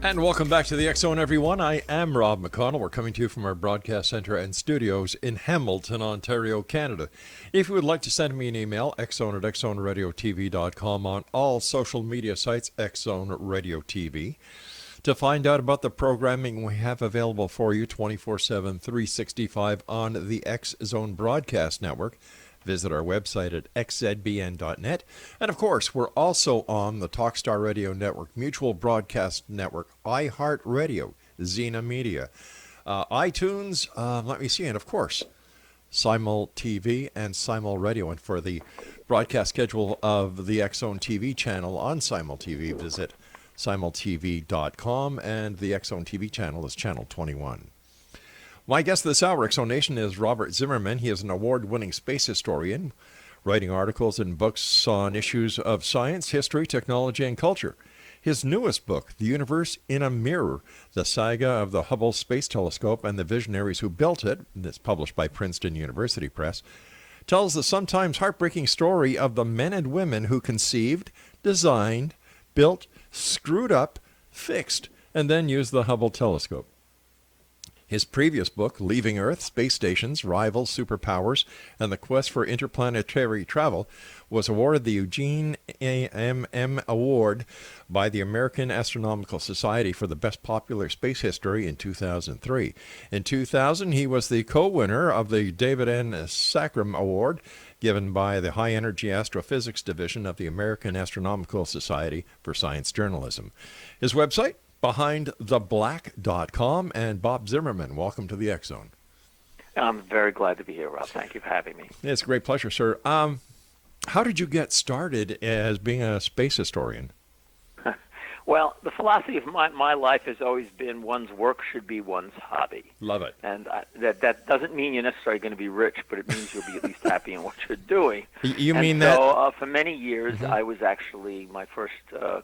And welcome back to the X Zone, everyone. I am Rob McConnell. We're coming to you from our broadcast center and studios in Hamilton, Ontario, Canada. If you would like to send me an email, xzone at xzoneradiotv.com, on all social media sites, Xzone Radio TV. To find out about the programming we have available for you 24/7, 365 on the X Zone Broadcast Network, visit our website at xzbn.net. And of course, we're also on the Talkstar Radio Network, Mutual Broadcast Network, iHeartRadio, Xena Media, iTunes, let me see, and of course, Simul TV and Simul Radio. And for the broadcast schedule of the X Zone TV channel on Simul TV, visit simultv.com, and the X Zone TV channel is Channel 21. My guest this hour, X Zone Nation, is Robert Zimmerman. He is an award-winning space historian, writing articles and books on issues of science, history, technology, and culture. His newest book, The Universe in a Mirror, the saga of the Hubble Space Telescope and the visionaries who built it, that's published by Princeton University Press, tells the sometimes heartbreaking story of the men and women who conceived, designed, built, screwed up, fixed, and then used the Hubble telescope. His previous book, Leaving Earth, Space Stations, Rivals, Superpowers, and the Quest for Interplanetary Travel, was awarded the Eugene A.M.M. Award by the American Astronomical Society for the Best Popular Space History in 2003. In 2000, he was the co-winner of the David N. Sacrum Award, given by the High Energy Astrophysics Division of the American Astronomical Society for Science Journalism. His website, BehindTheBlack.com. And Bob Zimmerman, welcome to the X Zone. I'm very glad to be here, Rob. Thank you for having me. It's a great pleasure, sir. How did you get started as being a space historian? Well, the philosophy of my life has always been one's work should be one's hobby. Love it. And that doesn't mean you're necessarily going to be rich, but it means you'll be at least happy in what you're doing. You and mean so, that? So for many years, I was actually, my first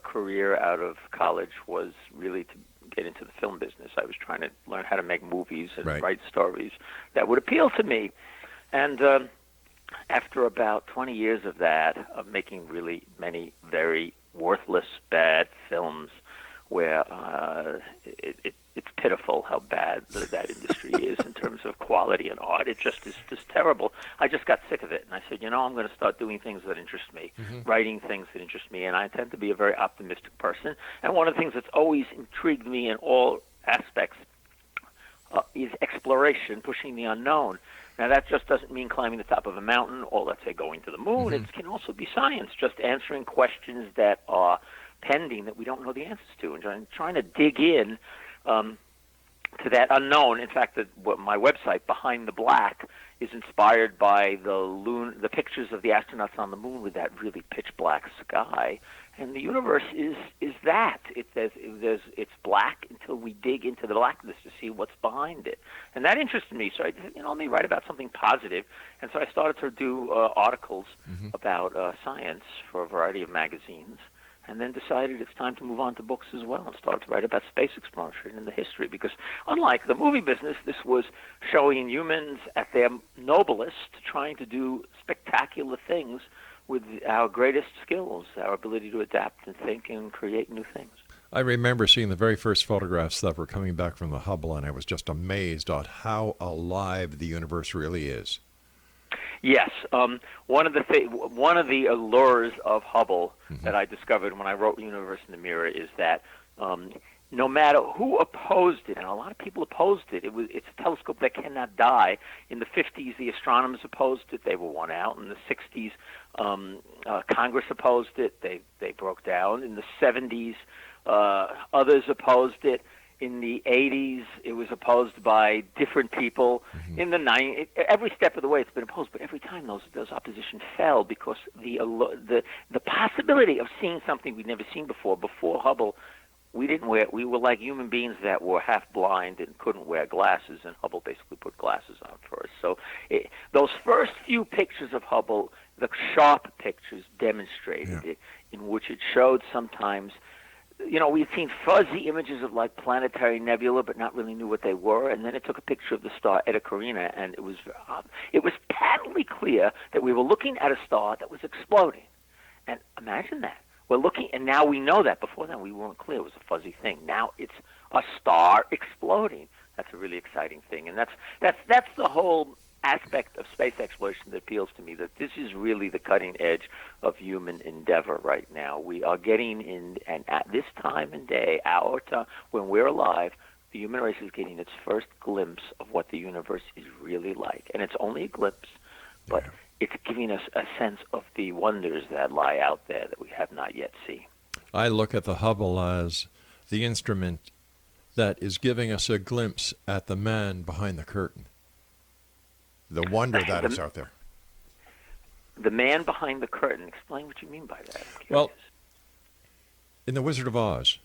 career out of college was really to get into the film business. I was trying to learn how to make movies and write stories that would appeal to me. And after about 20 years of that, of making really many very worthless, bad films where it's pitiful how bad that industry is in terms of quality and art. It just is just terrible. I just got sick of it, and I said, I'm going to start doing things that interest me, writing things that interest me, and I tend to be a very optimistic person. And one of the things that's always intrigued me in all aspects is exploration, pushing the unknown. Now, that just doesn't mean climbing the top of a mountain or, let's say, going to the moon. It can also be science, just answering questions that are pending that we don't know the answers to, and trying to dig in to that unknown. In fact, my website, Behind the Black, is inspired by the pictures of the astronauts on the moon with that really pitch-black sky. And the universe is that. It's black until we dig into the blackness to see what's behind it. And that interested me. So I said, let me write about something positive. And so I started to do articles about science for a variety of magazines, and then decided it's time to move on to books as well and start to write about space exploration and the history. Because unlike the movie business, this was showing humans at their noblest, trying to do spectacular things with our greatest skills, our ability to adapt and think and create new things. I remember seeing the very first photographs that were coming back from the Hubble, and I was just amazed at how alive the universe really is. Yes. One of the allures of Hubble that I discovered when I wrote Universe in the Mirror is that no matter who opposed it, and a lot of people opposed it, it's a telescope that cannot die. In the 50s, the astronomers opposed it. They were won out. In the 60s, Congress opposed it. They broke down. In the 70s, others opposed it. In the 80s, it was opposed by different people. In the 90s, every step of the way it's been opposed, but every time those opposition fell because the possibility of seeing something we'd never seen before Hubble, we were like human beings that were half blind and couldn't wear glasses, and Hubble basically put glasses on for us. So those first few pictures of Hubble, the sharp pictures demonstrated it, in which it showed sometimes, we'd seen fuzzy images of like planetary nebula, but not really knew what they were. And then it took a picture of the star Eta Carina, and it was patently clear that we were looking at a star that was exploding. And imagine that. we're looking, and now we know that. Before then, we weren't clear. It was a fuzzy thing. Now it's a star exploding. That's a really exciting thing, and that's the whole aspect of space exploration that appeals to me, that this is really the cutting edge of human endeavor right now. We are getting in, and at this time and day, our time, when we're alive, the human race is getting its first glimpse of what the universe is really like. And it's only a glimpse, but it's giving us a sense of the wonders that lie out there that we have not yet seen. I look at the Hubble as the instrument that is giving us a glimpse at the man behind the curtain. The wonder that is out there. The man behind the curtain. Explain what you mean by that. Well, in The Wizard of Oz,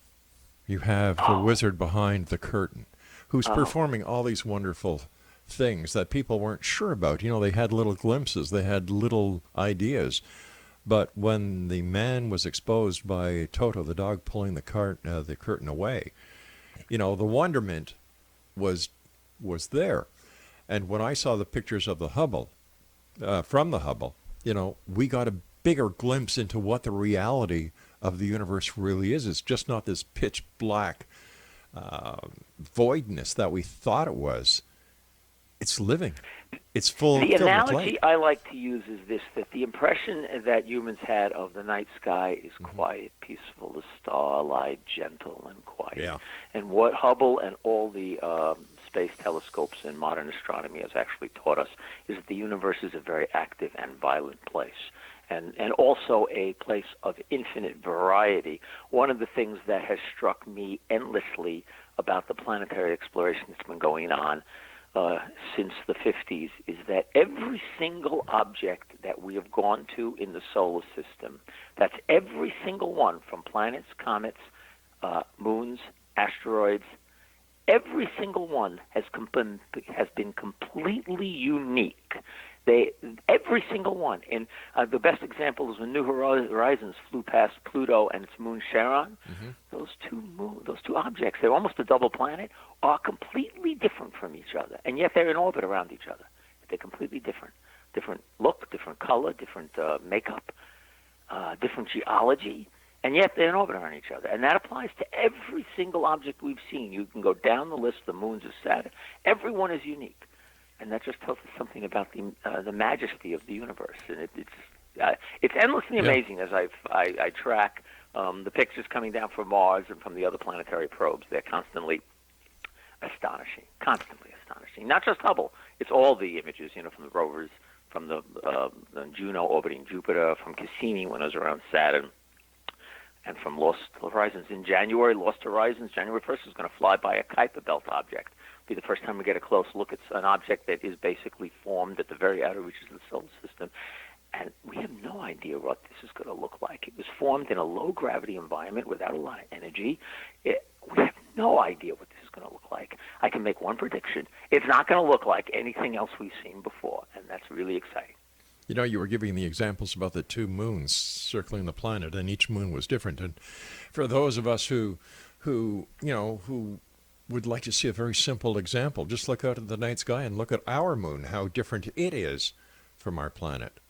you have the wizard behind the curtain who's performing all these wonderful things that people weren't sure about. You know, they had little glimpses, they had little ideas. But when the man was exposed by Toto, the dog pulling the curtain away, you know, the wonderment was there. And when I saw the pictures of the Hubble, from the Hubble, you know, we got a bigger glimpse into what the reality of the universe really is. It's just not this pitch black voidness that we thought it was. It's living. It's full. The analogy I like to use is this: that the impression that humans had of the night sky is quiet, peaceful, the starlight, gentle and quiet. Yeah. And what Hubble and all the space telescopes and modern astronomy has actually taught us is that the universe is a very active and violent place. And also a place of infinite variety. One of the things that has struck me endlessly about the planetary exploration that's been going on since the 50s is that every single object that we have gone to in the solar system, that's every single one, from planets, comets, moons, asteroids, every single one has been completely unique. Every single one. And the best example is when New Horizons flew past Pluto and its moon Charon. Those two objects, they're almost a double planet, are completely different from each other, and yet they're in orbit around each other. They're completely different. Different look, different color, different makeup, different geology, and yet they're in orbit around each other. And that applies to every single object we've seen. You can go down the list, the moons of Saturn. Every one is unique. And that just tells us something about the majesty of the universe, and it's endlessly amazing as I track the pictures coming down from Mars and from the other planetary probes. They're constantly astonishing. Not just Hubble; it's all the images, you know, from the rovers, from the Juno orbiting Jupiter, from Cassini when it was around Saturn, and from Lost Horizons in January. Lost Horizons, January 1st, is going to fly by a Kuiper Belt object. Be the first time we get a close look at an object that is basically formed at the very outer reaches of the solar system. And we have no idea what this is going to look like. It was formed in a low-gravity environment without a lot of energy. We have no idea what this is going to look like. I can make one prediction. It's not going to look like anything else we've seen before, and that's really exciting. You know, you were giving the examples about the two moons circling the planet, and each moon was different. And for those of us who would like to see a very simple example, just look out at the night sky and look at our moon, how different it is from our planet.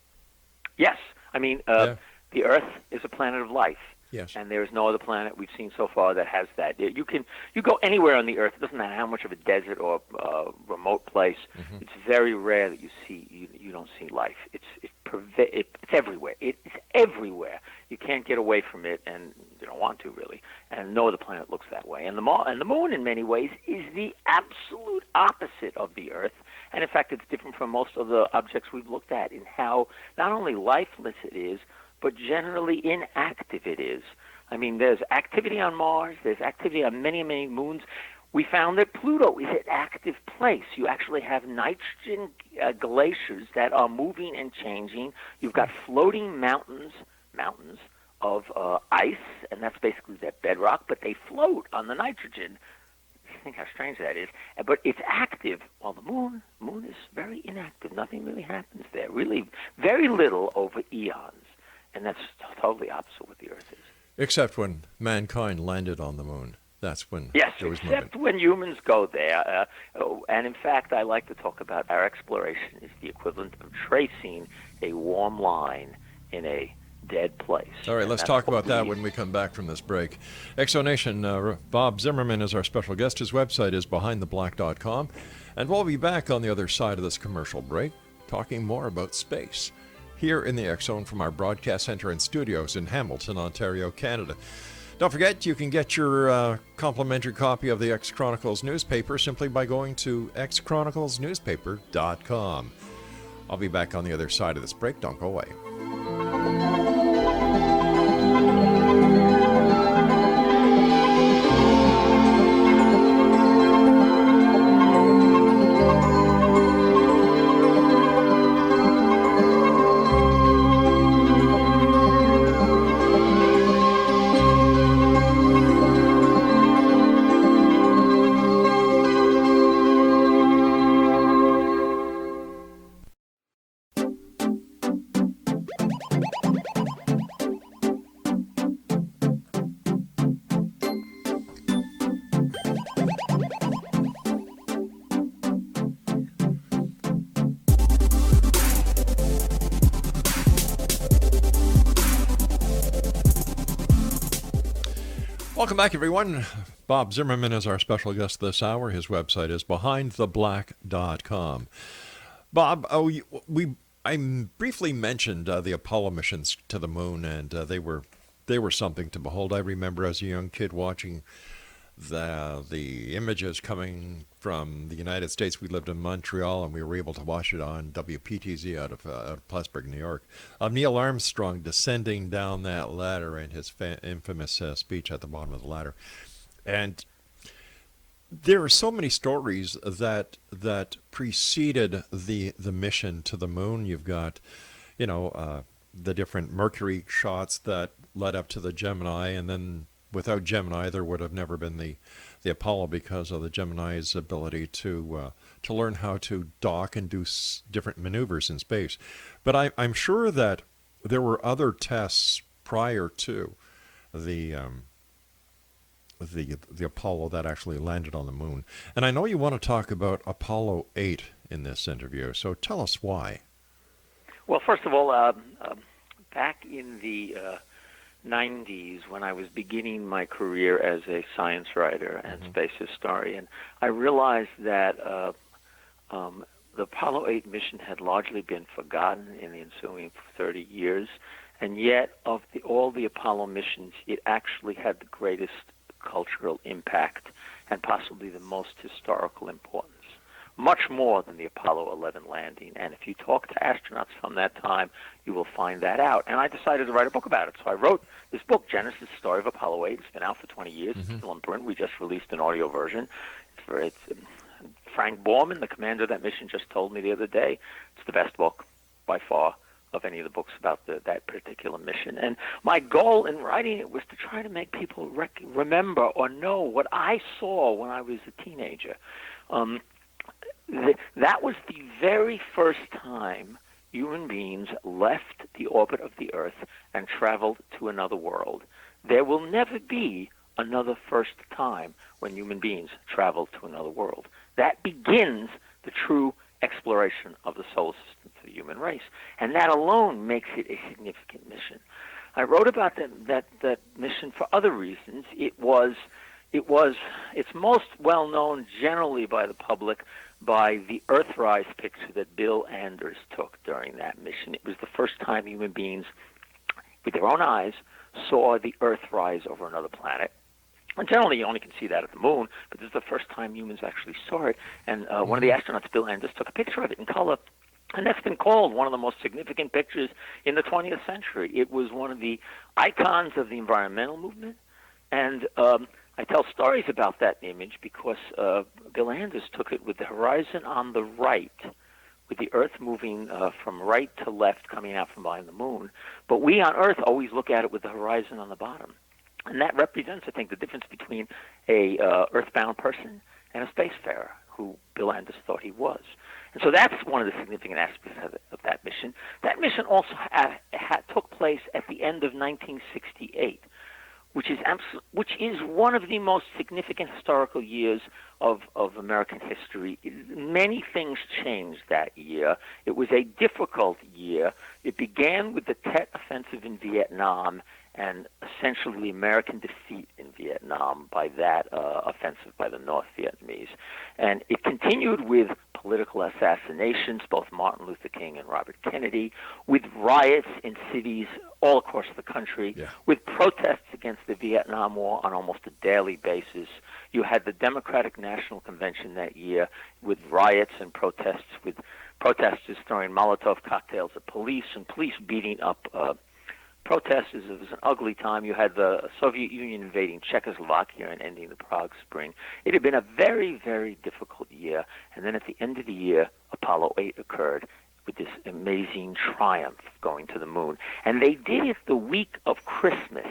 Yes. I mean, the Earth is a planet of life. Yes. And there is no other planet we've seen so far that has that. You go anywhere on the Earth. It doesn't matter how much of a desert or remote place. It's very rare that you don't see life. It's everywhere. It's everywhere. You can't get away from it, and you don't want to really. And no other planet looks that way. And the moon, in many ways, is the absolute opposite of the Earth. And in fact, it's different from most of the objects we've looked at in how not only lifeless it is, but generally inactive it is. I mean, there's activity on Mars, there's activity on many, many moons. We found that Pluto is an active place. You actually have nitrogen glaciers that are moving and changing. You've got floating mountains of ice, and that's basically their bedrock, but they float on the nitrogen. Think how strange that is. But it's active, while the moon is very inactive. Nothing really happens there. Really, very little over eons. And that's totally opposite what the Earth is. Except when mankind landed on the moon. That's when there was except movement. when humans go there. And in fact, I like to talk about our exploration is the equivalent of tracing a warm line in a dead place. All right, let's talk about that when we come back from this break. Exonation, Bob Zimmerman is our special guest. His website is behindtheblack.com. And we'll be back on the other side of this commercial break, talking more about space here in the X-Zone from our broadcast center and studios in Hamilton, Ontario, Canada. Don't forget, you can get your complimentary copy of the X Chronicles newspaper simply by going to xchroniclesnewspaper.com. I'll be back on the other side of this break. Don't go away. Welcome back, everyone. Bob Zimmerman is our special guest this hour. His website is behindtheblack.com. Bob, I briefly mentioned the Apollo missions to the moon, and they were something to behold. I remember as a young kid watching the images coming from the United States. We lived in Montreal, and we were able to watch it on WPTZ out of Plattsburgh, New York, of Neil Armstrong descending down that ladder and his infamous speech at the bottom of the ladder. And there are so many stories that preceded the mission to the moon. You've got, the different Mercury shots that led up to the Gemini, and then without Gemini, there would have never been the Apollo, because of the Gemini's ability to learn how to dock and do different maneuvers in space. But I'm sure that there were other tests prior to the Apollo that actually landed on the moon. And I know you want to talk about Apollo 8 in this interview, so tell us why. Well, first of all, back in the 90s, when I was beginning my career as a science writer and space historian, I realized that the Apollo 8 mission had largely been forgotten in the ensuing 30 years, and yet of all the Apollo missions, it actually had the greatest cultural impact and possibly the most historical importance, much more than the Apollo 11 landing. And if you talk to astronauts from that time, you will find that out. And I decided to write a book about it. So I wrote this book, Genesis, Story of Apollo 8. It's been out for 20 years. It's still in print. We just released an audio version. Frank Borman, the commander of that mission, just told me the other day, it's the best book by far of any of the books about that particular mission. And my goal in writing it was to try to make people remember or know what I saw when I was a teenager. That was the very first time human beings left the orbit of the Earth and traveled to another world. There will never be another first time when human beings travel to another world. That begins the true exploration of the solar system for the human race, and that alone makes it a significant mission. I wrote about that mission for other reasons. It's most well known generally by the public by the Earthrise picture that Bill Anders took during that mission. It was the first time human beings, with their own eyes, saw the Earth rise over another planet. And generally, you only can see that at the moon, but this is the first time humans actually saw it. And one of the astronauts, Bill Anders, took a picture of it in color. And that's been called one of the most significant pictures in the 20th century. It was one of the icons of the environmental movement. And I tell stories about that image because Bill Anders took it with the horizon on the right, with the Earth moving from right to left coming out from behind the moon. But we on Earth always look at it with the horizon on the bottom. And that represents, I think, the difference between a earthbound person and a spacefarer, who Bill Anders thought he was. And so that's one of the significant aspects of that mission. That mission also took place at the end of 1968, which is one of the most significant historical years of American history. Many things changed that year. It was a difficult year. It began with the Tet Offensive in Vietnam and essentially the American defeat in Vietnam by that offensive by the North Vietnamese. And it continued with political assassinations, both Martin Luther King and Robert Kennedy, with riots in cities all across the country, with protests against the Vietnam War on almost a daily basis. You had the Democratic National Convention that year with riots and protests, with protesters throwing Molotov cocktails at police and police beating up protesters. It was an ugly time. You had the Soviet Union invading Czechoslovakia and ending the Prague Spring. It had been a very, very difficult year. And then at the end of the year, Apollo 8 occurred with this amazing triumph going to the moon. And they did it the week of Christmas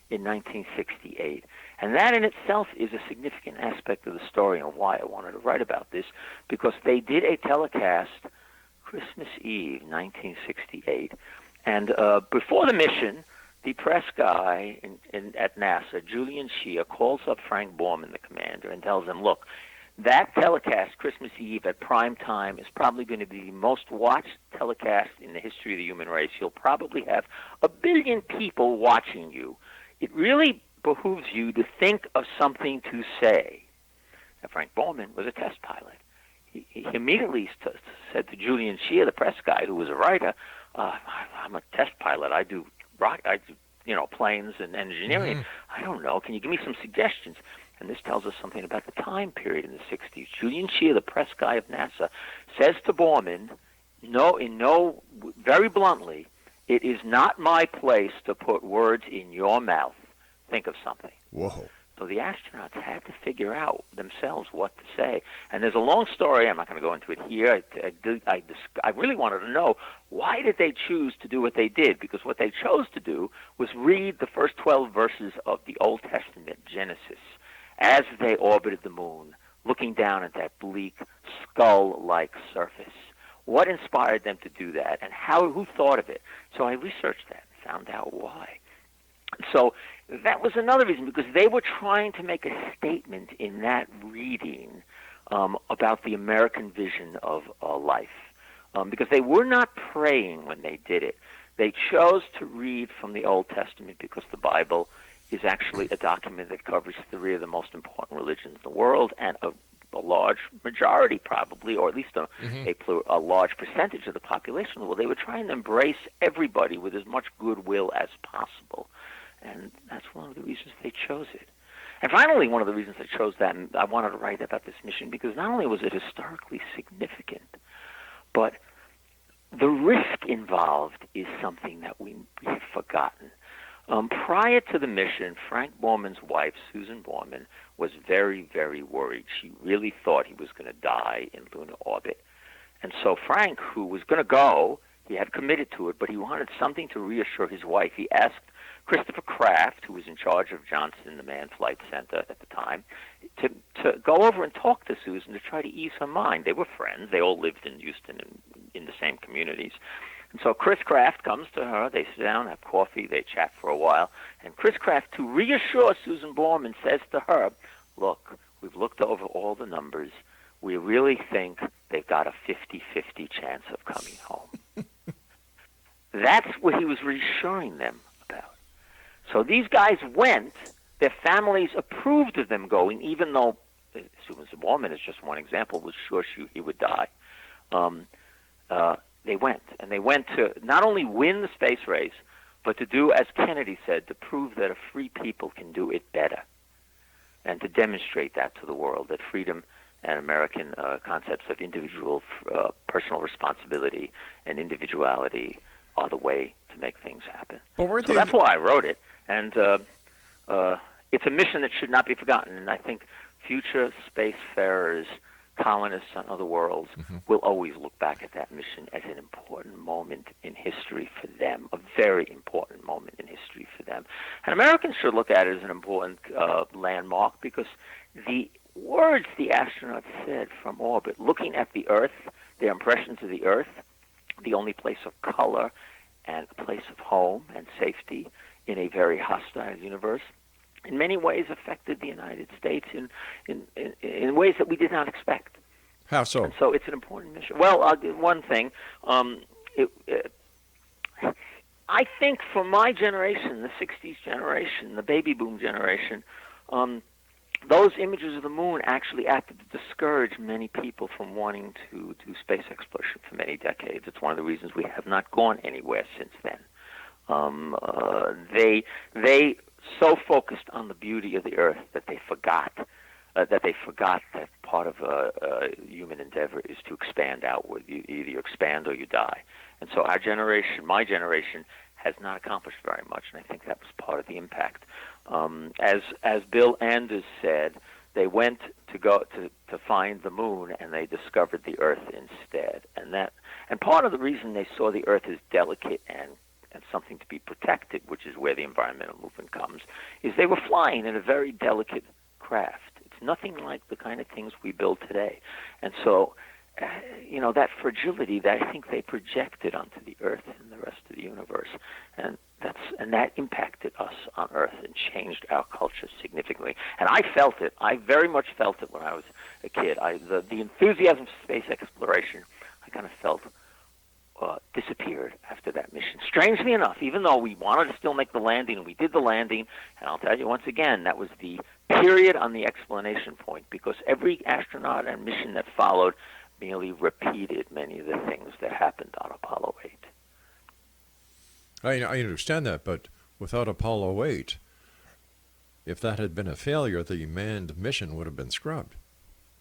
in 1968. And that in itself is a significant aspect of the story and why I wanted to write about this, because they did a telecast Christmas Eve, 1968. And before the mission, the press guy at NASA, Julian Shea, calls up Frank Borman, the commander, and tells him, look, that telecast, Christmas Eve at prime time, is probably going to be the most watched telecast in the history of the human race. You'll probably have 1 billion people watching you. It really behooves you to think of something to say. And Frank Borman was a test pilot. He immediately said to Julian Shea, the press guy, who was a writer, I'm a test pilot. I do planes and engineering. I don't know. Can you give me some suggestions? And this tells us something about the time period in the 60s. Julian Shea, the press guy of NASA, says to Borman, very bluntly, it is not my place to put words in your mouth. Think of something. Whoa. So the astronauts had to figure out themselves what to say. And there's a long story. I'm not going to go into it here. I really wanted to know, why did they choose to do what they did? Because what they chose to do was read the first 12 verses of the Old Testament, Genesis, as they orbited the moon, looking down at that bleak, skull-like surface. What inspired them to do that, and who thought of it? So I researched that and found out why. So that was another reason, because they were trying to make a statement in that reading about the American vision of life, because they were not praying when they did it. They chose to read from the Old Testament because the Bible is actually a document that covers 3 of the most important religions in the world, and a large majority probably, or at least a large percentage of the population. Well, they were trying to embrace everybody with as much goodwill as possible. And that's one of the reasons they chose it. And finally, one of the reasons I chose that, and I wanted to write about this mission, because not only was it historically significant, but the risk involved is something that we've forgotten. Prior to the mission, Frank Borman's wife, Susan Borman, was very, very worried. She really thought he was going to die in lunar orbit. And so Frank, who was going to go, he had committed to it, but he wanted something to reassure his wife. He asked Christopher Kraft, who was in charge of Johnson, the Manned Flight Center at the time, to go over and talk to Susan to try to ease her mind. They were friends. They all lived in Houston and in the same communities. And so Chris Kraft comes to her. They sit down, have coffee, they chat for a while. And Chris Kraft, to reassure Susan Borman, says to her, look, we've looked over all the numbers. We really think they've got a 50-50 chance of coming home. That's what he was reassuring them about. So these guys went. Their families approved of them going, even though Susan Zimmerman is just one example, was sure he would die. They went, and they went to not only win the space race, but to do, as Kennedy said, to prove that a free people can do it better, and to demonstrate that to the world, that freedom and American concepts of individual personal responsibility and individuality are the way to make things happen. So that's why I wrote it, and it's a mission that should not be forgotten, and I think future spacefarers, colonists on other worlds, will always look back at that mission as an important moment in history for them, a very important moment in history for them. And Americans should look at it as an important landmark, because the words the astronauts said from orbit, looking at the Earth, their impressions of the Earth, the only place of color and a place of home and safety in a very hostile universe, in many ways affected the United States in ways that we did not expect. How so? And so it's an important mission. Well, one thing, I think for my generation, the 60s generation, the baby boom generation, those images of the moon actually acted to discourage many people from wanting to do space exploration for many decades. It's one of the reasons we have not gone anywhere since then. They so focused on the beauty of the Earth that they forgot that part of human endeavor is to expand outward. Either you expand or you die. And so our generation, my generation, has not accomplished very much, and I think that was part of the impact. As Bill Anders said, they went to find the moon, and they discovered the Earth instead. And part of the reason they saw the Earth as delicate and something to be protected, which is where the environmental movement comes, is they were flying in a very delicate craft. It's nothing like the kind of things we build today. And so, that fragility that I think they projected onto the Earth and the rest of the universe, and that impacted us on Earth and changed our culture significantly. And I felt it. I very much felt it when I was a kid. The enthusiasm for space exploration, I kind of felt disappeared after that mission. Strangely enough, even though we wanted to still make the landing, and we did the landing, and I'll tell you once again, that was the period on the explanation point, because every astronaut and mission that followed merely repeated many of the things that happened on Apollo 8. I understand that, but without Apollo 8, if that had been a failure, the manned mission would have been scrubbed.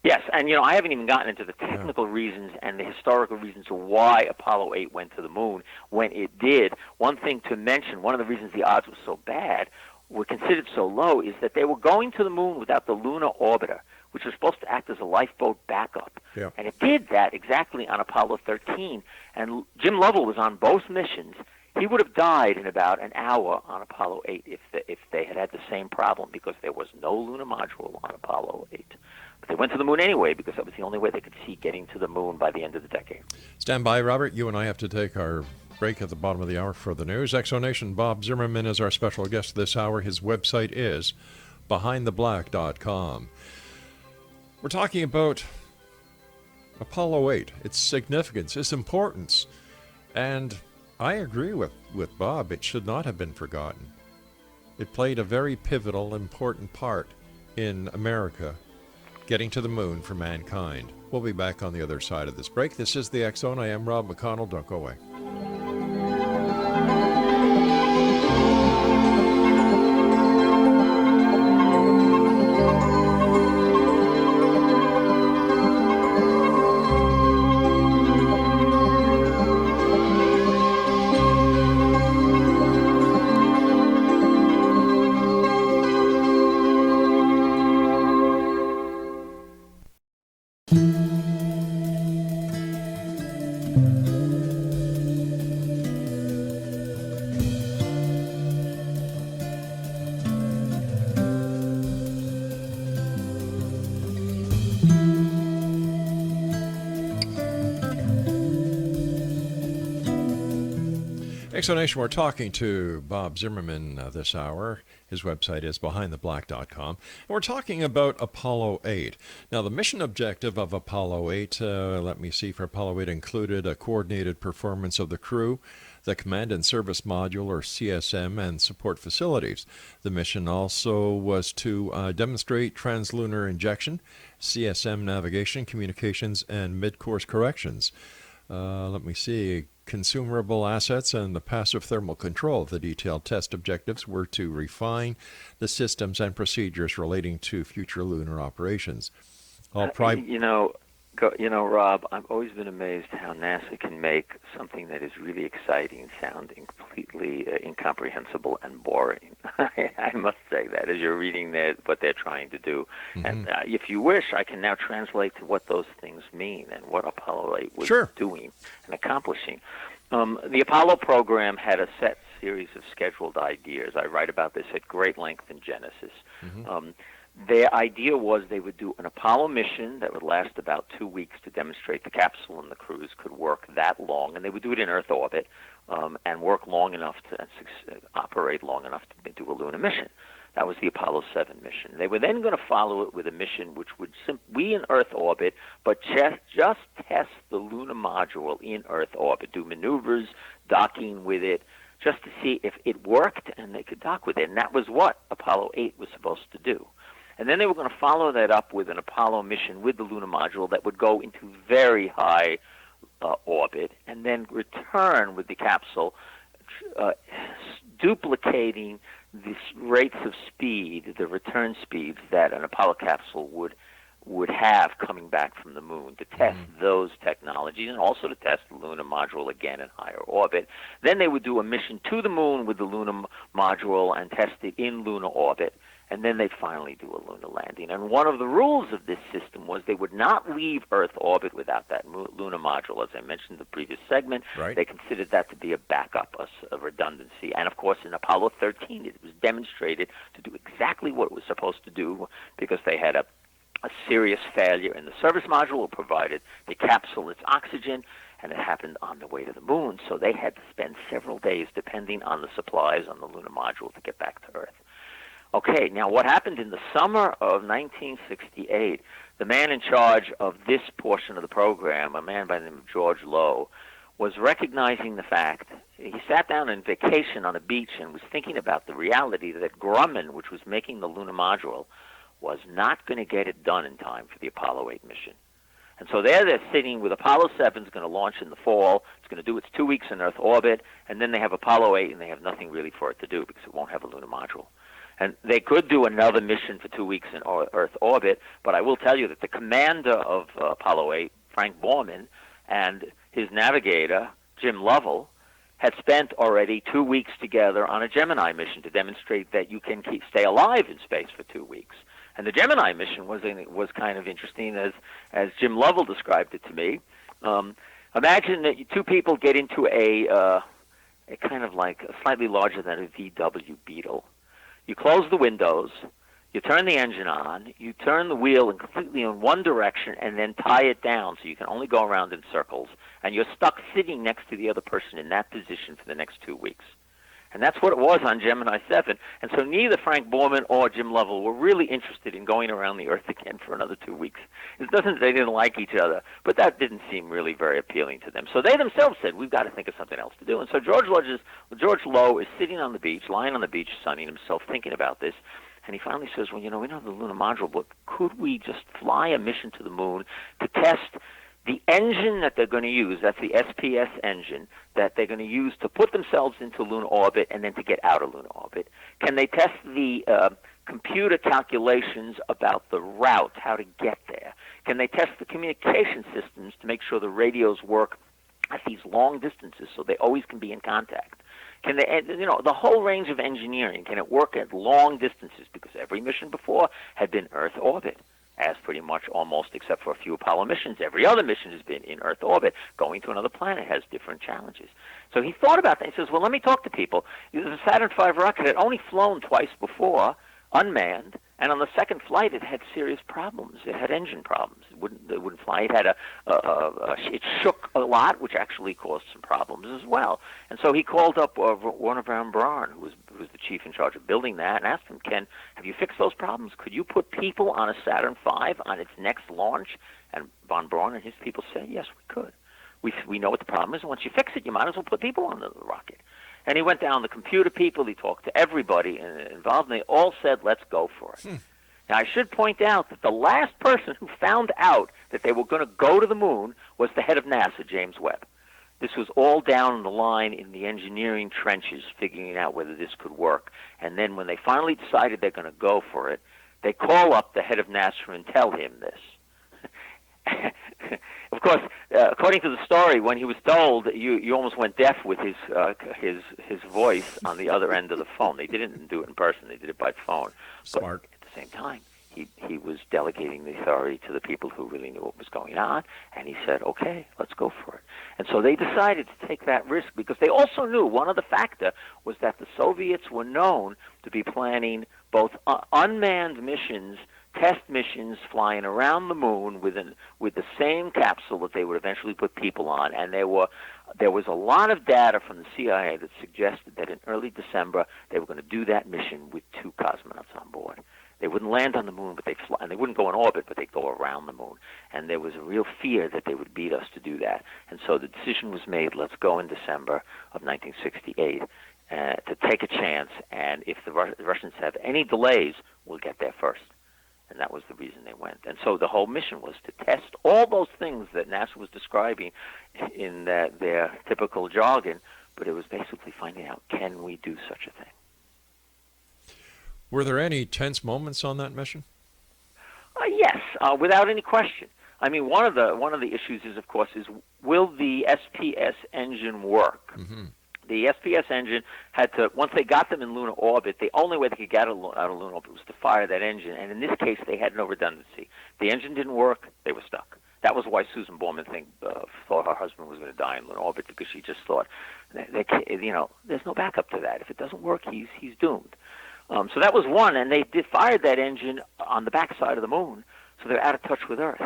Yes, and I haven't even gotten into the technical reasons and the historical reasons why Apollo 8 went to the moon when it did. One thing to mention, one of the reasons the odds were so bad, were considered so low, is that they were going to the moon without the lunar orbiter, which was supposed to act as a lifeboat backup. Yeah. And it did that exactly on Apollo 13. And Jim Lovell was on both missions. He would have died in about an hour on Apollo 8 if they had the same problem, because there was no lunar module on Apollo 8. But they went to the moon anyway, because that was the only way they could see getting to the moon by the end of the decade. Stand by, Robert. You and I have to take our break at the bottom of the hour for the news. Exonation Bob Zimmerman is our special guest this hour. His website is behindtheblack.com. We're talking about Apollo 8, its significance, its importance. And I agree with Bob. It should not have been forgotten. It played a very pivotal, important part in America getting to the moon for mankind. We'll be back on the other side of this break. This is the X Zone. I am Rob McConnell. Don't go away. Exonation, we're talking to Bob Zimmerman this hour. His website is behindtheblack.com. And we're talking about Apollo 8. Now, the mission objective of Apollo 8, let me see, for Apollo 8 included a coordinated performance of the crew, the Command and Service Module, or CSM, and support facilities. The mission also was to demonstrate translunar injection, CSM navigation, communications, and mid-course corrections. Let me see, consumable assets and the passive thermal control. The detailed test objectives were to refine the systems and procedures relating to future lunar operations. Rob, I've always been amazed how NASA can make something that is really exciting sound completely incomprehensible and boring. I must say that as you're reading what they're trying to do. Mm-hmm. And if you wish, I can now translate to what those things mean and what Apollo 8 was doing and accomplishing. The Apollo program had a set series of scheduled ideas. I write about this at great length in Genesis. Mm-hmm. their idea was they would do an Apollo mission that would last about 2 weeks to demonstrate the capsule and the cruise could work that long, and they would do it in Earth orbit and work long enough to operate long enough to do a lunar mission. That was the Apollo 7 mission. They were then going to follow it with a mission which would be in Earth orbit, but just test the lunar module in Earth orbit, do maneuvers, docking with it, just to see if it worked and they could dock with it. And that was what Apollo 8 was supposed to do. And then they were going to follow that up with an Apollo mission with the lunar module that would go into very high orbit and then return with the capsule, duplicating the rates of speed, the return speeds that an Apollo capsule would have coming back from the moon, to test those technologies and also to test the lunar module again in higher orbit. Then they would do a mission to the moon with the lunar module and test it in lunar orbit, and then they'd finally do a lunar landing. And one of the rules of this system was they would not leave Earth orbit without that lunar module. As I mentioned in the previous segment, They considered that to be a backup, a redundancy. And, of course, in Apollo 13, it was demonstrated to do exactly what it was supposed to do, because they had a serious failure in the service module. It provided the capsule its oxygen, and it happened on the way to the moon. So they had to spend several days depending on the supplies on the lunar module to get back to Earth. Okay, now what happened in the summer of 1968, the man in charge of this portion of the program, a man by the name of George Lowe, was recognizing the fact. He sat down on vacation on a beach and was thinking about the reality that Grumman, which was making the lunar module, was not going to get it done in time for the Apollo 8 mission. And so they're sitting with Apollo 7 is going to launch in the fall. It's going to do its 2 weeks in Earth orbit, and then they have Apollo 8, and they have nothing really for it to do because it won't have a lunar module. And they could do another mission for 2 weeks in Earth orbit, but I will tell you that the commander of Apollo 8, Frank Borman, and his navigator, Jim Lovell, had spent already 2 weeks together on a Gemini mission to demonstrate that you can stay alive in space for 2 weeks. And the Gemini mission was kind of interesting, as Jim Lovell described it to me. Imagine that two people get into a kind of like a slightly larger than a VW Beetle. You close the windows, you turn the engine on, you turn the wheel completely in one direction and then tie it down so you can only go around in circles, and you're stuck sitting next to the other person in that position for the next 2 weeks. And that's what it was on Gemini 7. And so neither Frank Borman or Jim Lovell were really interested in going around the Earth again for another 2 weeks. It doesn't they didn't like each other, but that didn't seem really very appealing to them. So they themselves said, we've got to think of something else to do. And so George Lowe is sitting on the beach, lying on the beach, sunning himself, thinking about this. And he finally says, well, we know the lunar module, but could we just fly a mission to the moon to test the engine that they're going to use? That's the SPS engine that they're going to use to put themselves into lunar orbit and then to get out of lunar orbit. Can they test the computer calculations about the route, how to get there? Can they test the communication systems to make sure the radios work at these long distances so they always can be in contact? Can they, the whole range of engineering, can it work at long distances? Because every mission before had been Earth orbit, as pretty much almost, except for a few Apollo missions. Every other mission has been in Earth orbit. Going to another planet has different challenges. So he thought about that. He says, well, let me talk to people. The Saturn V rocket had only flown twice before, unmanned, and on the second flight it had serious problems. It had engine problems. It wouldn't fly. It had it shook a lot, which actually caused some problems as well. And so he called up Werner von Braun, who was the chief in charge of building that, and asked him, have you fixed those problems? Could you put people on a Saturn V on its next launch? And von Braun and his people said, yes, we could. We know what the problem is, and once you fix it, you might as well put people on the rocket. And he went down the computer people, he talked to everybody involved, and they all said, let's go for it. Now, I should point out that the last person who found out that they were going to go to the moon was the head of NASA, James Webb. This was all down the line in the engineering trenches, figuring out whether this could work. And then when they finally decided they're going to go for it, they call up the head of NASA and tell him this. Of course, according to the story, when he was told, you almost went deaf with his voice on the other end of the phone. They didn't do it in person; they did it by phone. Smart. But at the same time, he was delegating the authority to the people who really knew what was going on, and he said, okay, let's go for it. And so they decided to take that risk because they also knew one of the factor was that the Soviets were known to be planning both unmanned missions, test missions flying around the moon with the same capsule that they would eventually put people on. And there was a lot of data from the CIA that suggested that in early December they were going to do that mission with 2 cosmonauts on board. They wouldn't land on the moon, but they'd fly, and they wouldn't go in orbit, but they'd go around the moon. And there was a real fear that they would beat us to do that. And so the decision was made, let's go in December of 1968 to take a chance, and if the Russians have any delays, we'll get there first. And that was the reason they went. And so the whole mission was to test all those things that NASA was describing in their typical jargon, but it was basically finding out, can we do such a thing? Were there any tense moments on that mission? Yes, without any question. I mean, one of the issues is, of course, will the SPS engine work? Mm-hmm. The SPS engine had to, once they got them in lunar orbit, the only way they could get out of lunar orbit was to fire that engine. And in this case, they had no redundancy. The engine didn't work; they were stuck. That was why Susan Borman thought her husband was going to die in lunar orbit, because she just thought, there's no backup to that. If it doesn't work, he's doomed. So that was one, and they fired that engine on the backside of the moon, so they're out of touch with Earth.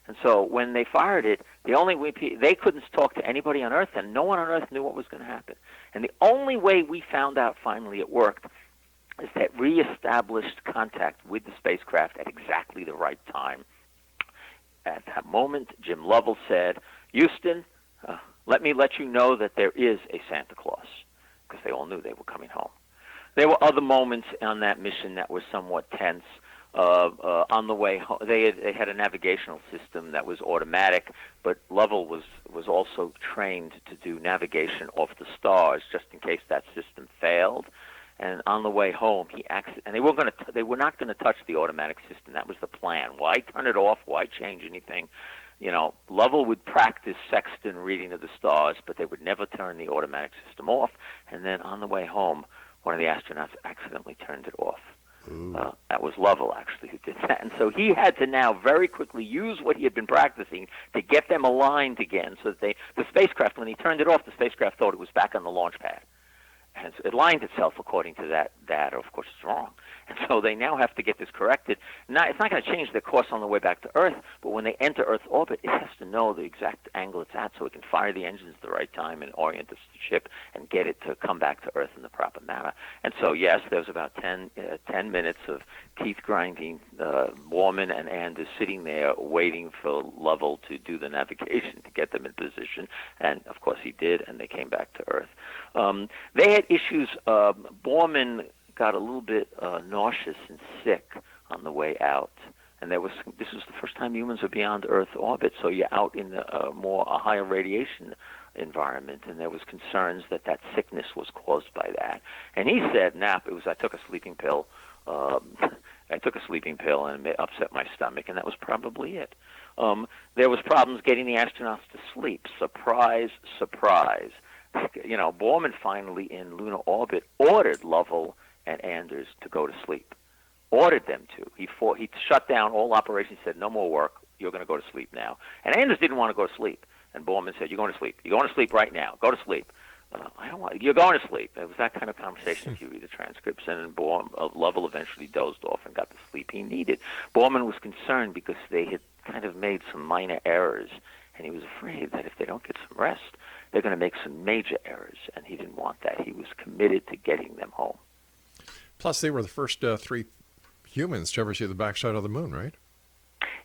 And so when they fired it, they couldn't talk to anybody on Earth, and no one on Earth knew what was going to happen. And the only way we found out finally it worked is that reestablished contact with the spacecraft at exactly the right time. At that moment, Jim Lovell said, Houston, let me let you know that there is a Santa Claus, because they all knew they were coming home. There were other moments on that mission that were somewhat tense. On the way home, they had a navigational system that was automatic, but Lovell was also trained to do navigation off the stars just in case that system failed. And on the way home, they were not going to touch the automatic system. That was the plan. Why turn it off? Why change anything? Lovell would practice sextant reading of the stars, but they would never turn the automatic system off. And then on the way home, one of the astronauts accidentally turned it off. That was Lovell, actually, who did that. And so he had to now very quickly use what he had been practicing to get them aligned again, so that the spacecraft, when he turned it off, the spacecraft thought it was back on the launch pad. And it aligned itself according to that data. Of course, it's wrong. And so they now have to get this corrected. Now, it's not going to change their course on the way back to Earth, but when they enter Earth's orbit, it has to know the exact angle it's at so it can fire the engines at the right time and orient the ship and get it to come back to Earth in the proper manner. And so, yes, there was about 10 minutes of teeth-grinding. Borman and Anders sitting there waiting for Lovell to do the navigation to get them in position. And, of course, he did, and they came back to Earth. They had issues. Borman got a little bit nauseous and sick on the way out, and this was the first time humans were beyond Earth orbit, so you're out in a higher radiation environment, and there was concerns that sickness was caused by that. And he said, I took a sleeping pill. I took a sleeping pill and it upset my stomach, and that was probably it. There was problems getting the astronauts to sleep. Surprise, surprise. Borman finally in lunar orbit ordered Lovell and Anders to go to sleep. Ordered them to. He shut down all operations, said, no more work, you're going to go to sleep now. And Anders didn't want to go to sleep. And Borman said, you're going to sleep. You're going to sleep right now. Go to sleep. You're going to sleep. It was that kind of conversation if you read the transcripts. And Lovell eventually dozed off and got the sleep he needed. Borman was concerned because they had kind of made some minor errors, and he was afraid that if they don't get some rest, they're going to make some major errors, and he didn't want that. He was committed to getting them home. Plus, they were the first 3 humans to ever see the backside of the moon, right?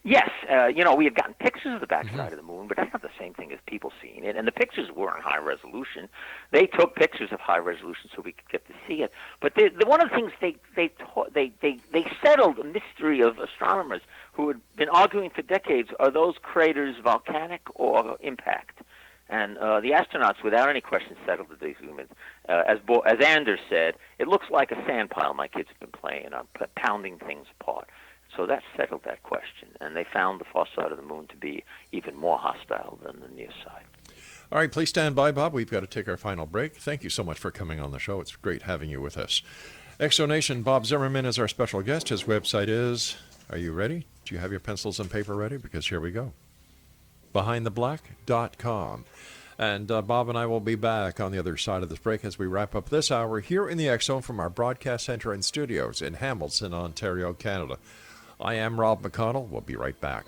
Yes. We had gotten pictures of the backside of the moon, but that's not the same thing as people seeing it. And the pictures weren't high resolution. They took pictures of high resolution so we could get to see it. But one of the things they settled a mystery of astronomers who had been arguing for decades: are those craters volcanic or impact? And the astronauts, without any question, settled that these humans. As Anders said, it looks like a sand pile my kids have been playing on, pounding things apart. So that settled that question, and they found the far side of the moon to be even more hostile than the near side. All right, please stand by, Bob. We've got to take our final break. Thank you so much for coming on the show. It's great having you with us. Exonation, Bob Zimmerman is our special guest. His website is Are you ready? Do you have your pencils and paper ready? Because here we go. BehindTheBlack.com. And Bob and I will be back on the other side of this break as we wrap up this hour here in the X Zone from our broadcast center and studios in Hamilton, Ontario, Canada. I am Rob McConnell. We'll be right back.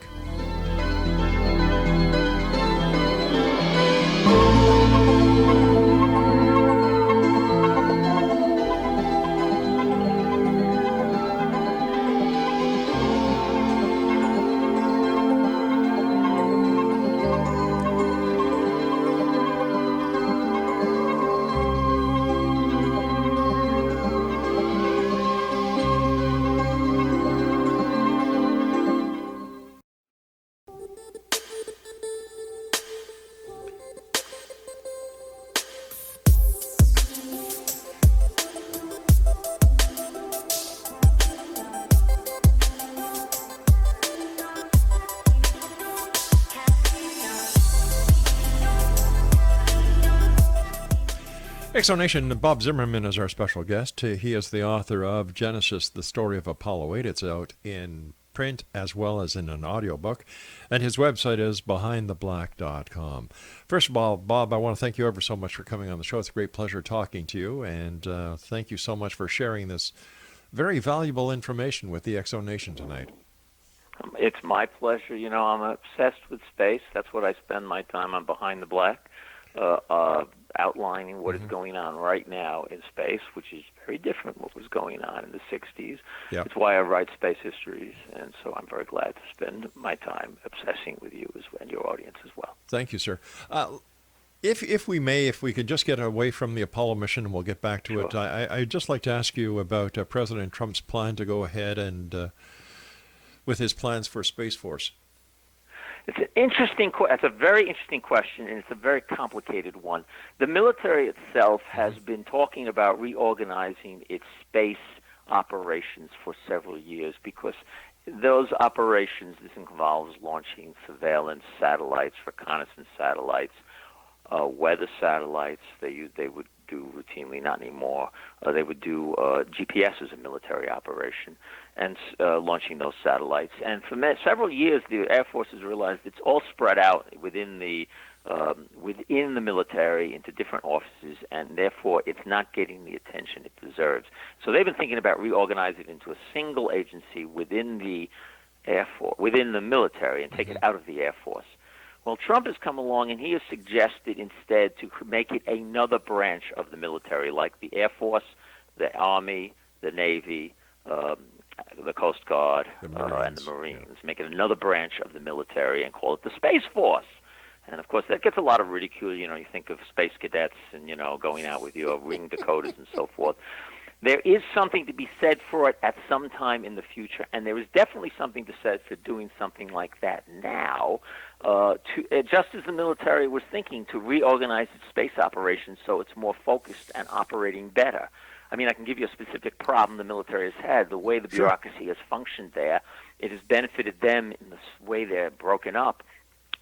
Exonation, Bob Zimmerman is our special guest. He is the author of Genesis, the Story of Apollo 8. It's out in print as well as in an audiobook. And his website is behindtheblack.com. First of all, Bob, I want to thank you ever so much for coming on the show. It's a great pleasure talking to you. And thank you so much for sharing this very valuable information with the Exonation tonight. It's my pleasure. You know, I'm obsessed with space. That's what I spend my time on Behind the Black. Outlining what is going on right now in space, which is very different from what was going on in the 60s. Yep. It's why I write space histories, and so I'm very glad to spend my time obsessing with you and your audience as well. Thank you, sir. If we could just get away from the Apollo mission, and we'll get back to it. I'd just like to ask you about President Trump's plan to go ahead and with his plans for Space Force. It's an interesting. It's a very interesting question, and it's a very complicated one. The military itself has been talking about reorganizing its space operations for several years because those operations, this involves launching surveillance satellites, reconnaissance satellites, weather satellites. They would do routinely, not anymore. They would do GPS as a military operation, and launching those satellites. And for several years, the Air Force has realized it's all spread out within the military into different offices, and therefore it's not getting the attention it deserves. So they've been thinking about reorganizing it into a single agency within the Air Force, within the military, and take it out of the Air Force. Well, Trump has come along, and he has suggested instead to make it another branch of the military, like the Air Force, the Army, the Navy, the Coast Guard, and the Marines. Make it another branch of the military and call it the Space Force. And, of course, that gets a lot of ridicule. You know, you think of space cadets and, you know, going out with your ring decoders and so forth. There is something to be said for it at some time in the future, and there is definitely something to say for doing something like that now, just as the military was thinking to reorganize its space operations so it's more focused and operating better. I mean, I can give you a specific problem the military has had. The way the bureaucracy has functioned there, it has benefited them in the way they're broken up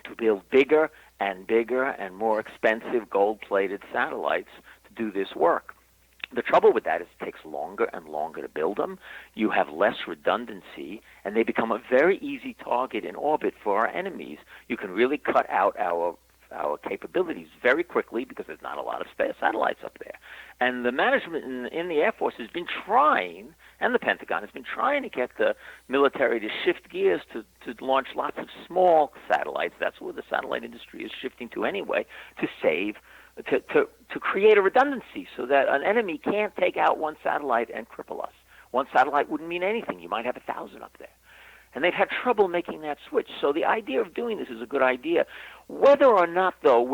to build bigger and more expensive gold-plated satellites to do this work. The trouble with that is it takes longer and longer to build them. You have less redundancy, and they become a very easy target in orbit for our enemies. You can really cut out our capabilities very quickly because there's not a lot of satellites up there. And the management in the Air Force has been trying, and the Pentagon has been trying to get the military to shift gears to launch lots of small satellites. That's where the satellite industry is shifting to anyway, to save, to create a redundancy so that an enemy can't take out one satellite and cripple us. One satellite wouldn't mean anything. You might have 1,000 up there. And they've had trouble making that switch. So the idea of doing this is a good idea. Whether or not, though,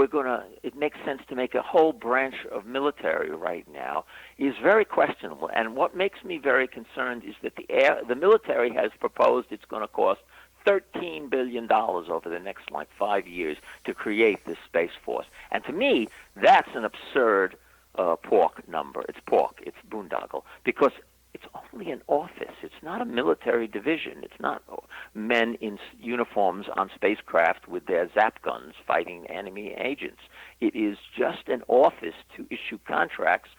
it makes sense to make a whole branch of military right now is very questionable. And what makes me very concerned is that the military has proposed it's going to cost $13 billion over the next 5 years to create this Space Force. And to me, that's an absurd pork number. It's pork. It's boondoggle. Because it's only an office. It's not a military division. It's not men in uniforms on spacecraft with their zap guns fighting enemy agents. It is just an office to issue contracts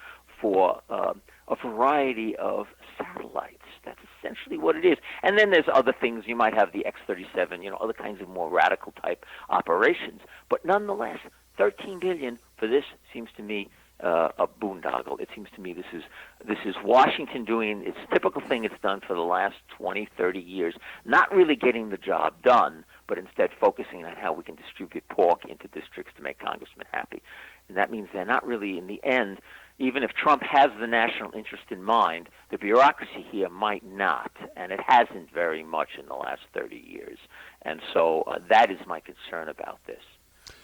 for a variety of satellites. That's essentially what it is. And then there's other things. You might have the X-37, other kinds of more radical type operations. But nonetheless, $13 billion for this seems to me a boondoggle. It seems to me this is Washington doing its typical thing it's done for the last 20, 30 years, not really getting the job done, but instead focusing on how we can distribute pork into districts to make congressmen happy. And that means they're not really, in the end, even if Trump has the national interest in mind, the bureaucracy here might not, and it hasn't very much in the last 30 years. And so that is my concern about this.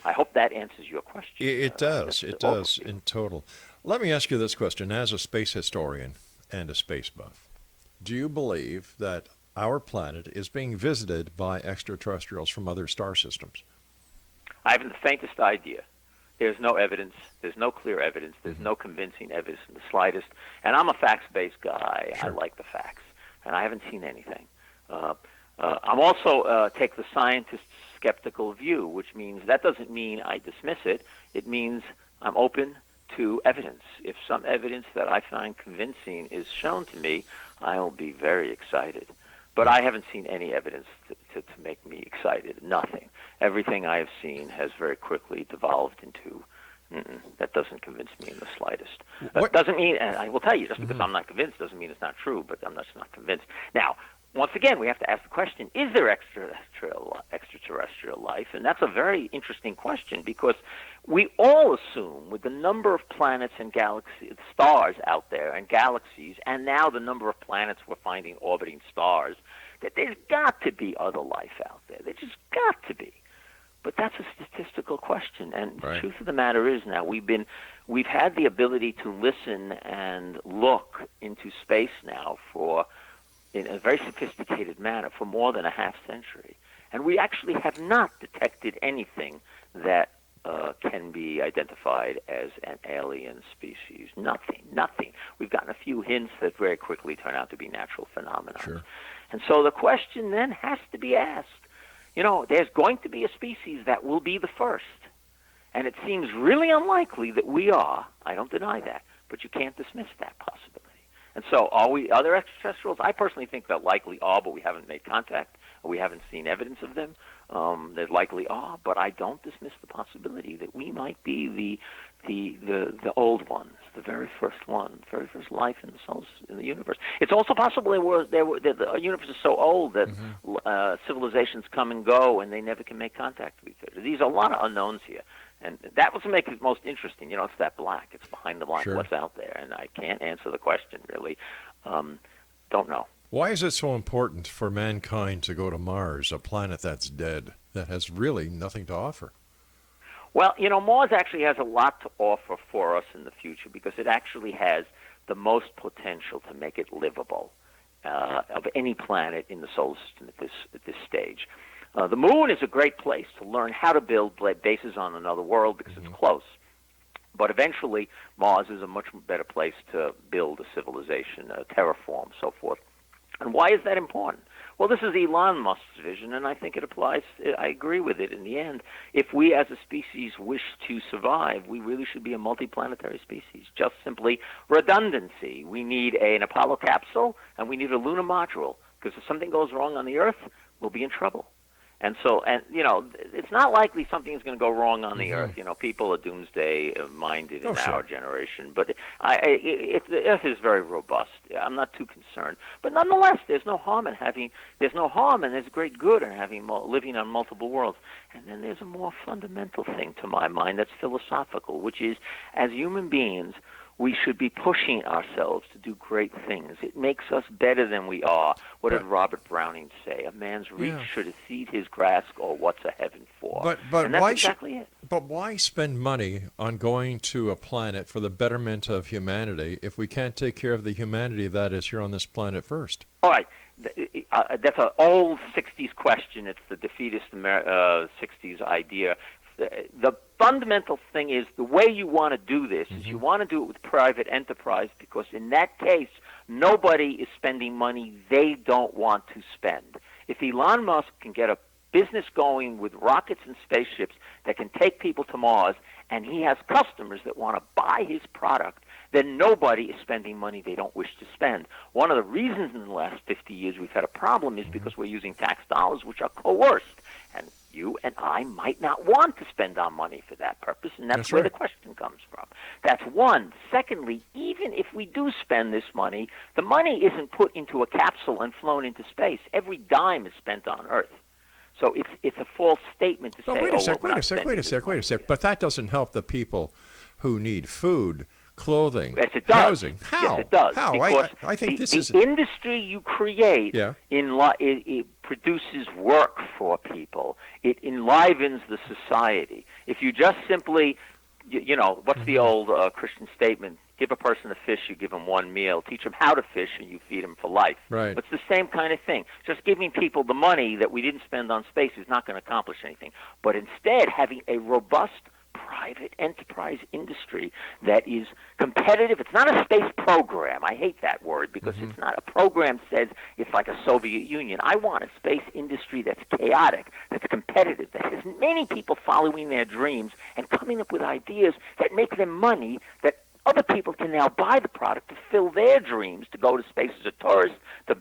I hope that answers your question. It does. It does in total. Let me ask you this question. As a space historian and a space buff, do you believe that our planet is being visited by extraterrestrials from other star systems? I haven't the faintest idea. There's no evidence. There's no clear evidence. There's no convincing evidence in the slightest. And I'm a facts-based guy. Sure. I like the facts. And I haven't seen anything. I'm also take the scientist's skeptical view, which means that doesn't mean I dismiss it. It means I'm open to evidence. If some evidence that I find convincing is shown to me, I'll be very excited. But I haven't seen any evidence to make me excited. Nothing. Everything I have seen has very quickly devolved into, that doesn't convince me in the slightest. That doesn't mean, and I will tell you, just because I'm not convinced doesn't mean it's not true, but I'm just not convinced. Now, once again, we have to ask the question, is there extraterrestrial life? And that's a very interesting question, because we all assume, with the number of planets and stars out there and galaxies, and now the number of planets we're finding orbiting stars, that there's got to be other life out there. There's just got to be. But that's a statistical question, and the truth of the matter is now we've had the ability to listen and look into space now in a very sophisticated manner for more than a half century. And we actually have not detected anything that can be identified as an alien species. Nothing. We've gotten a few hints that very quickly turn out to be natural phenomena. Sure. And so the question then has to be asked, there's going to be a species that will be the first. And it seems really unlikely that we are. I don't deny that. But you can't dismiss that possibility. And so are we other extraterrestrials? I personally think that likely are, but we haven't made contact. We haven't seen evidence of them. They likely are, but I don't dismiss the possibility that we might be the old ones, the very first life in the universe. It's also possible that the universe is so old that civilizations come and go and they never can make contact with each other. These are a lot of unknowns here. And that was what makes it most interesting. It's that black. It's behind the black. Sure. What's out there? And I can't answer the question, really. Don't know. Why is it so important for mankind to go to Mars, a planet that's dead, that has really nothing to offer? Well, Mars actually has a lot to offer for us in the future, because it actually has the most potential to make it livable of any planet in the solar system at this stage. The moon is a great place to learn how to build bases on another world because it's close. But eventually, Mars is a much better place to build a civilization, terraform, so forth. And why is that important? Well, this is Elon Musk's vision, and I think it applies. I agree with it in the end. If we as a species wish to survive, we really should be a multiplanetary species. Just simply redundancy. We need an Apollo capsule, and we need a lunar module, because if something goes wrong on the Earth, we'll be in trouble. And so, it's not likely something is going to go wrong on the Earth. People are doomsday-minded in our generation. But the Earth is very robust. I'm not too concerned. But nonetheless, there's no harm and there's great good in living on multiple worlds. And then there's a more fundamental thing to my mind that's philosophical, which is, as human beings, we should be pushing ourselves to do great things. It makes us better than we are. What did Robert Browning say? A man's reach should exceed his grasp, or what's a heaven for? But that's exactly it. But why spend money on going to a planet for the betterment of humanity if we can't take care of the humanity that is here on this planet first? All right. That's an old 60s question. It's the defeatist 60s idea. The fundamental thing is the way you want to do this is you want to do it with private enterprise, because in that case, nobody is spending money they don't want to spend. If Elon Musk can get a business going with rockets and spaceships that can take people to Mars, and he has customers that want to buy his product, then nobody is spending money they don't wish to spend. One of the reasons in the last 50 years we've had a problem is because we're using tax dollars which are coerced. And you and I might not want to spend our money for that purpose, and that's where the question comes from. That's one. Secondly, even if we do spend this money, the money isn't put into a capsule and flown into space. Every dime is spent on Earth. So it's a false statement to say, wait a sec. But that doesn't help the people who need food, clothing, yes, it does. housing. How? Yes, it does. How? Because I think the industry you create it produces work for people. It enlivens the society. If you just simply, what's the old Christian statement? Give a person a fish, you give him one meal. Teach him how to fish, and you feed him for life. Right. It's the same kind of thing. Just giving people the money that we didn't spend on space is not going to accomplish anything. But instead, having a robust private enterprise industry that is competitive. It's not a space program. I hate that word because it's not. A program says it's like a Soviet Union. I want a space industry that's chaotic, that's competitive, that has many people following their dreams and coming up with ideas that make them money, that other people can now buy the product to fill their dreams, to go to space as a tourist, to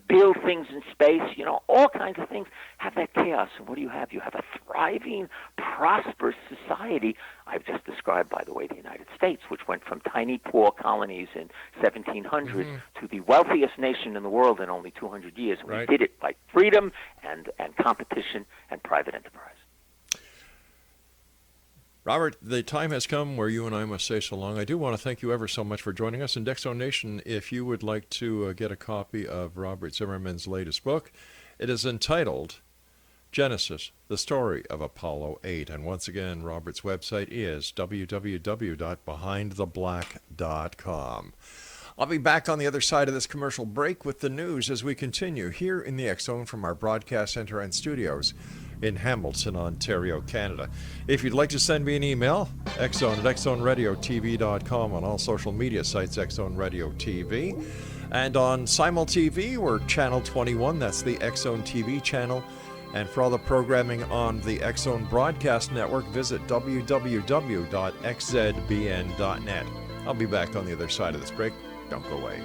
build things in space, all kinds of things. Have that chaos. And what do you have? You have a thriving, prosperous society. I've just described, by the way, the United States, which went from tiny, poor colonies in 1700 to the wealthiest nation in the world in only 200 years. And we did it by freedom and competition and private enterprise. Robert, the time has come where you and I must say so long. I do want to thank you ever so much for joining us. And Dexo Nation, if you would like to get a copy of Robert Zimmerman's latest book, it is entitled Genesis, the Story of Apollo 8. And once again, Robert's website is www.behindtheblack.com. I'll be back on the other side of this commercial break with the news as we continue here in the X-Zone from our broadcast center and studios in Hamilton, Ontario, Canada. If you'd like to send me an email, xzone at xzoneradiotv.com, on all social media sites, X-Zone Radio TV. And on Simul TV, we're Channel 21, that's the X-Zone TV channel. And for all the programming on the X-Zone Broadcast Network, visit www.xzbn.net. I'll be back on the other side of this break. Don't go away.